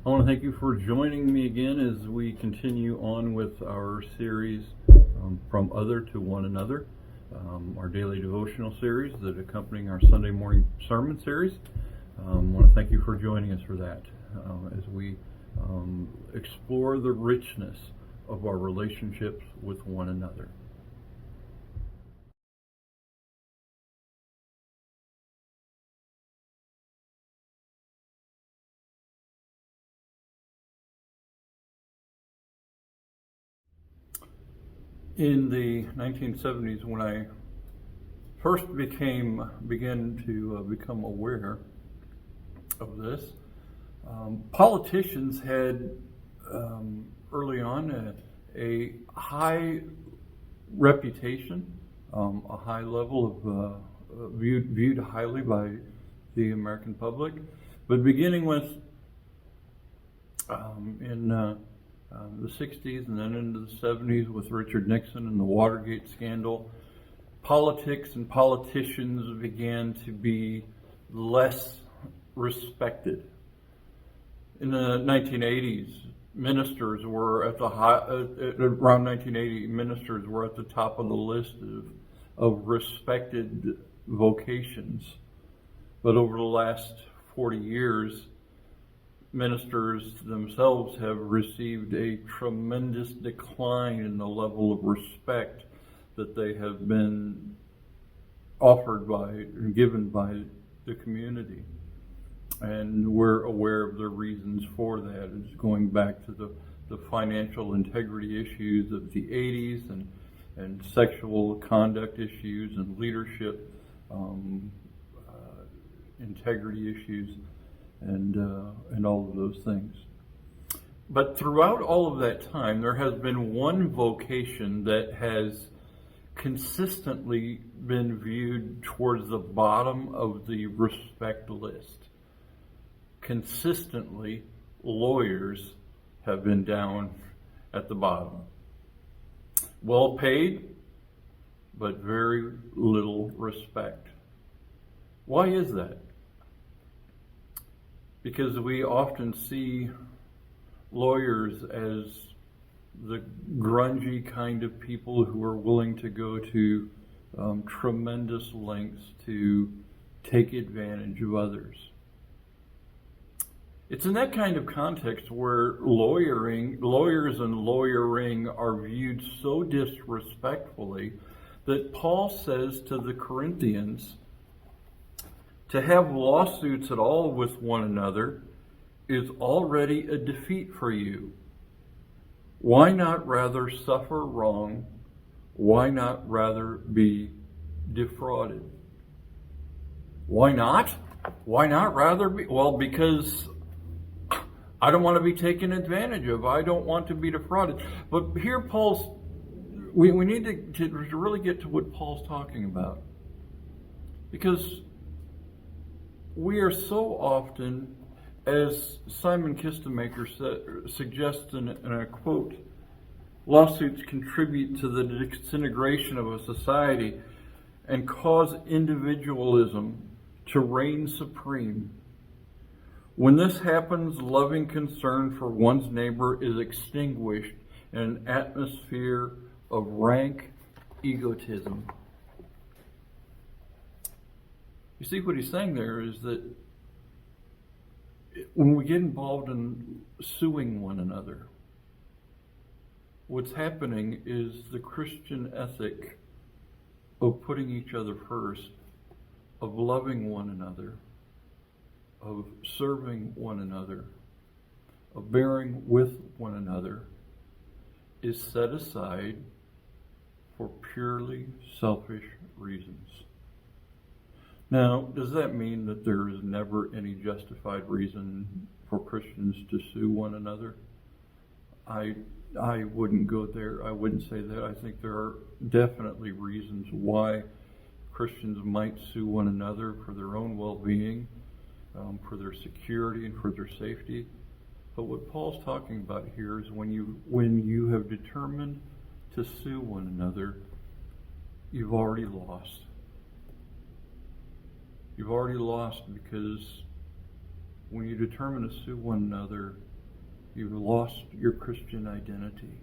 I want to thank you for joining me again as we continue on with our series, From Other to One Another, our daily devotional series that accompanying our Sunday morning sermon series. I want to thank you for joining us for that as we explore the richness of our relationships with one another. In the 1970s, when I first began to become aware of this, politicians had early on a high reputation, a high level of viewed highly by the American public. But beginning with in the 60s and then into the 70s with Richard Nixon and the Watergate scandal, politics and politicians began to be less respected. In the 1980s, ministers were at the around 1980, ministers were at the top of the list of respected vocations. But over the last 40 years, ministers themselves have received a tremendous decline in the level of respect that they have been offered by and given by the community. And we're aware of the reasons for that. It's going back to the financial integrity issues of the 80s and sexual conduct issues and leadership integrity issues and all of those things. But throughout all of that time, there has been one vocation that has consistently been viewed towards the bottom of the respect list. Consistently, lawyers have been down at the bottom. Well paid, but very little respect. Why is that? Because we often see lawyers as the grungy kind of people who are willing to go to tremendous lengths to take advantage of others. It's in that kind of context where lawyers and lawyering are viewed so disrespectfully that Paul says to the Corinthians, to have lawsuits at all with one another is already a defeat for you. Why not rather suffer wrong? Why not rather be defrauded? Why not? Why not rather be? Well, because I don't want to be taken advantage of. I don't want to be defrauded. But here we need to really get to what Paul's talking about. Because we are so often, as Simon Kistemaker suggests in a quote, lawsuits contribute to the disintegration of a society and cause individualism to reign supreme. When this happens, loving concern for one's neighbor is extinguished in an atmosphere of rank egotism. You see, what he's saying there is that when we get involved in suing one another, what's happening is the Christian ethic of putting each other first, of loving one another, of serving one another, of bearing with one another, is set aside for purely selfish reasons. Now, does that mean that there is never any justified reason for Christians to sue one another? I wouldn't go there. I wouldn't say that. I think there are definitely reasons why Christians might sue one another for their own well-being, for their security and for their safety. But what Paul's talking about here is when you have determined to sue one another, you've already lost. You've already lost because when you determine to sue one another, You've lost your Christian identity.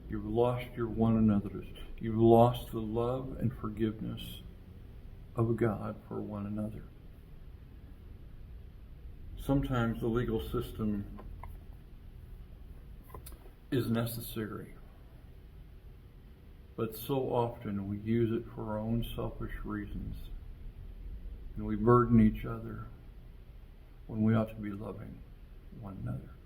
You've lost your one another's. You've lost the love and forgiveness of God for one another. Sometimes the legal system is necessary, but so often we use it for our own selfish reasons, and we burden each other when we ought to be loving one another.